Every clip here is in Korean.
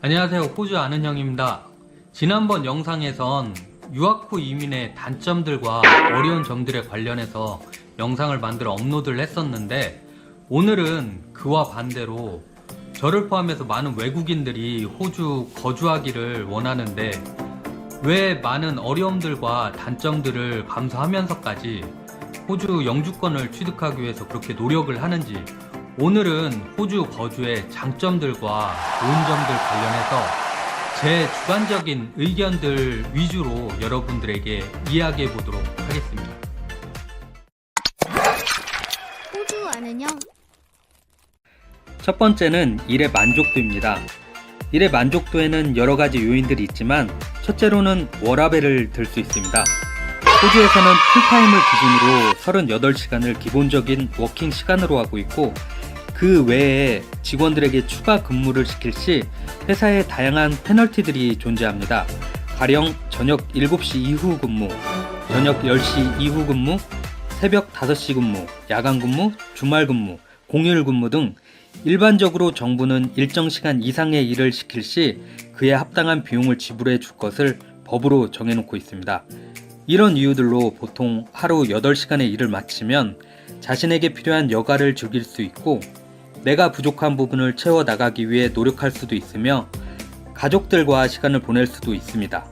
안녕하세요. 호주 아는 형입니다. 지난번 영상에선 유학 후 이민의 단점들과 어려운 점들에 관련해서 영상을 만들어 업로드를 했었는데, 오늘은 그와 반대로 저를 포함해서 많은 외국인들이 호주 거주하기를 원하는데 왜 많은 어려움들과 단점들을 감수하면서까지 호주 영주권을 취득하기 위해서 그렇게 노력을 하는지, 오늘은 호주 거주의 장점들과 좋은 점들 관련해서 제 주관적인 의견들 위주로 여러분들에게 이야기해 보도록 하겠습니다. 호주 아는 형. 첫 번째는 일의 만족도입니다. 일의 만족도에는 여러 가지 요인들이 있지만 첫째로는 워라밸을 들 수 있습니다. 호주에서는 풀타임을 기준으로 38시간을 기본적인 워킹 시간으로 하고 있고, 그 외에 직원들에게 추가 근무를 시킬 시 회사에 다양한 페널티들이 존재합니다. 가령 저녁 7시 이후 근무, 저녁 10시 이후 근무, 새벽 5시 근무, 야간 근무, 주말 근무, 공휴일 근무 등 일반적으로 정부는 일정 시간 이상의 일을 시킬 시 그에 합당한 비용을 지불해 줄 것을 법으로 정해놓고 있습니다. 이런 이유들로 보통 하루 8시간의 일을 마치면 자신에게 필요한 여가를 즐길 수 있고, 내가 부족한 부분을 채워나가기 위해 노력할 수도 있으며 가족들과 시간을 보낼 수도 있습니다.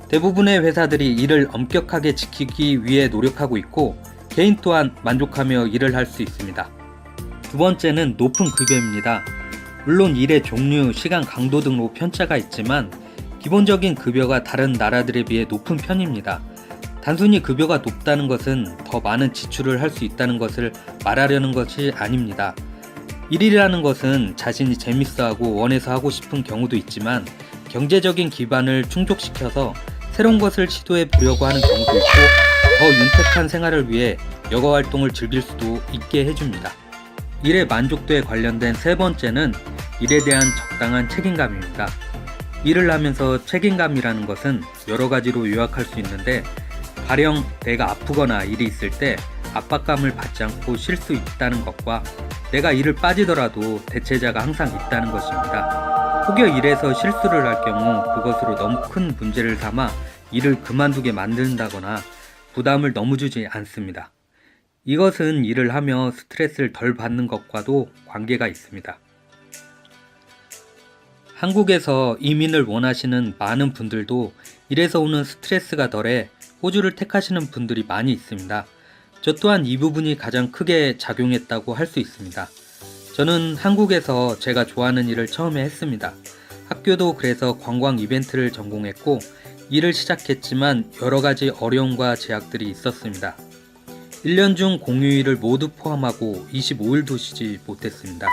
대부분의 회사들이 이를 엄격하게 지키기 위해 노력하고 있고, 개인 또한 만족하며 일을 할 수 있습니다. 두 번째는 높은 급여입니다. 물론 일의 종류, 시간 강도 등으로 편차가 있지만 기본적인 급여가 다른 나라들에 비해 높은 편입니다. 단순히 급여가 높다는 것은 더 많은 지출을 할 수 있다는 것을 말하려는 것이 아닙니다. 일이라는 것은 자신이 재밌어하고 원해서 하고 싶은 경우도 있지만 경제적인 기반을 충족시켜서 새로운 것을 시도해 보려고 하는 경우도 있고, 더 윤택한 생활을 위해 여가 활동을 즐길 수도 있게 해줍니다. 일의 만족도에 관련된 세 번째는 일에 대한 적당한 책임감입니다. 일을 하면서 책임감이라는 것은 여러 가지로 요약할 수 있는데, 가령 내가 아프거나 일이 있을 때 압박감을 받지 않고 쉴 수 있다는 것과 내가 일을 빠지더라도 대체자가 항상 있다는 것입니다. 혹여 일에서 실수를 할 경우 그것으로 너무 큰 문제를 삼아 일을 그만두게 만든다거나 부담을 너무 주지 않습니다. 이것은 일을 하며 스트레스를 덜 받는 것과도 관계가 있습니다. 한국에서 이민을 원하시는 많은 분들도 일에서 오는 스트레스가 덜해 호주를 택하시는 분들이 많이 있습니다. 저 또한 이 부분이 가장 크게 작용했다고 할 수 있습니다. 저는 한국에서 제가 좋아하는 일을 처음에 했습니다. 학교도 그래서 관광 이벤트를 전공했고, 일을 시작했지만 여러 가지 어려움과 제약들이 있었습니다. 1년 중 공휴일을 모두 포함하고 25일도 쉬지 못했습니다.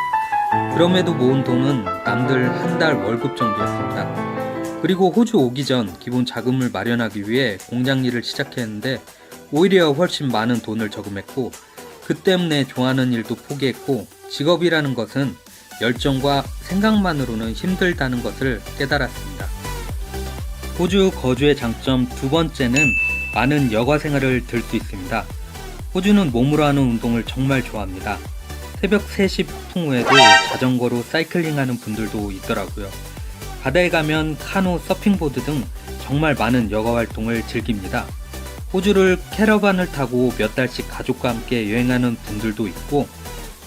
그럼에도 모은 돈은 남들 한 달 월급 정도였습니다. 그리고 호주 오기 전 기본 자금을 마련하기 위해 공장 일을 시작했는데 오히려 훨씬 많은 돈을 저금했고, 그 때문에 좋아하는 일도 포기했고, 직업이라는 것은 열정과 생각만으로는 힘들다는 것을 깨달았습니다. 호주 거주의 장점 두 번째는 많은 여가 생활을 들 수 있습니다. 호주는 몸으로 하는 운동을 정말 좋아합니다. 새벽 3시 폭풍 후에도 자전거로 사이클링하는 분들도 있더라고요. 바다에 가면 카누, 서핑보드 등 정말 많은 여가 활동을 즐깁니다. 호주를 캐러반을 타고 몇 달씩 가족과 함께 여행하는 분들도 있고,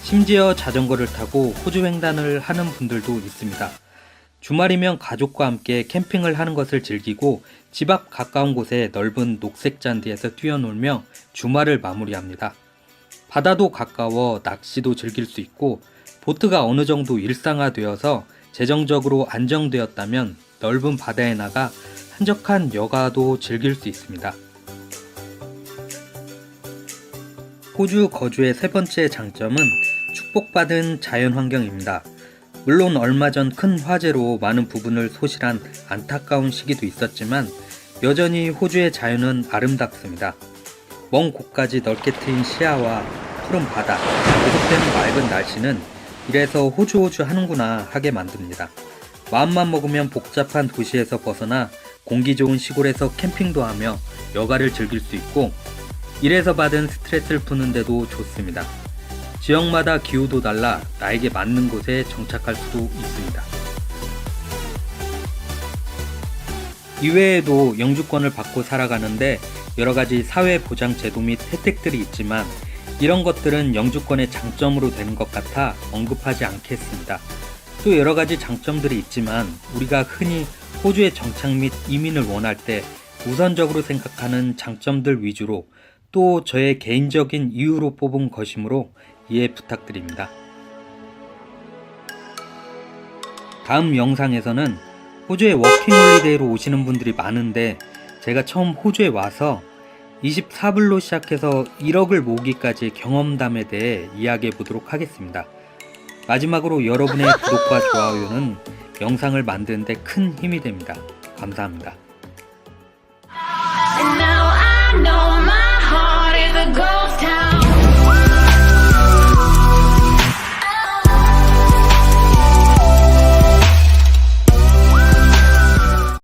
심지어 자전거를 타고 호주 횡단을 하는 분들도 있습니다. 주말이면 가족과 함께 캠핑을 하는 것을 즐기고 집 앞 가까운 곳에 넓은 녹색 잔디에서 뛰어놀며 주말을 마무리합니다. 바다도 가까워 낚시도 즐길 수 있고, 보트가 어느 정도 일상화되어서 재정적으로 안정되었다면 넓은 바다에 나가 한적한 여가도 즐길 수 있습니다. 호주 거주의 세 번째 장점은 축복받은 자연환경입니다. 물론 얼마 전 큰 화재로 많은 부분을 소실한 안타까운 시기도 있었지만 여전히 호주의 자연은 아름답습니다. 먼 곳까지 넓게 트인 시야와 푸른 바다, 계속되는 맑은 날씨는 이래서 호주 하는구나 하게 만듭니다. 마음만 먹으면 복잡한 도시에서 벗어나 공기 좋은 시골에서 캠핑도 하며 여가를 즐길 수 있고, 일에서 받은 스트레스를 푸는데도 좋습니다. 지역마다 기후도 달라 나에게 맞는 곳에 정착할 수도 있습니다. 이외에도 영주권을 받고 살아가는데 여러가지 사회보장 제도 및 혜택들이 있지만 이런 것들은 영주권의 장점으로 되는 것 같아 언급하지 않겠습니다. 또 여러가지 장점들이 있지만 우리가 흔히 호주에 정착 및 이민을 원할 때 우선적으로 생각하는 장점들 위주로 또 저의 개인적인 이유로 뽑은 것이므로 이해 부탁드립니다. 다음 영상에서는 호주에 워킹홀리데이로 오시는 분들이 많은데 제가 처음 호주에 와서 24불로 시작해서 1억을 모으기까지의 경험담에 대해 이야기해 보도록 하겠습니다. 마지막으로 여러분의 구독과 좋아요는 영상을 만드는 데 큰 힘이 됩니다. 감사합니다. And now I know my heart is a ghost town.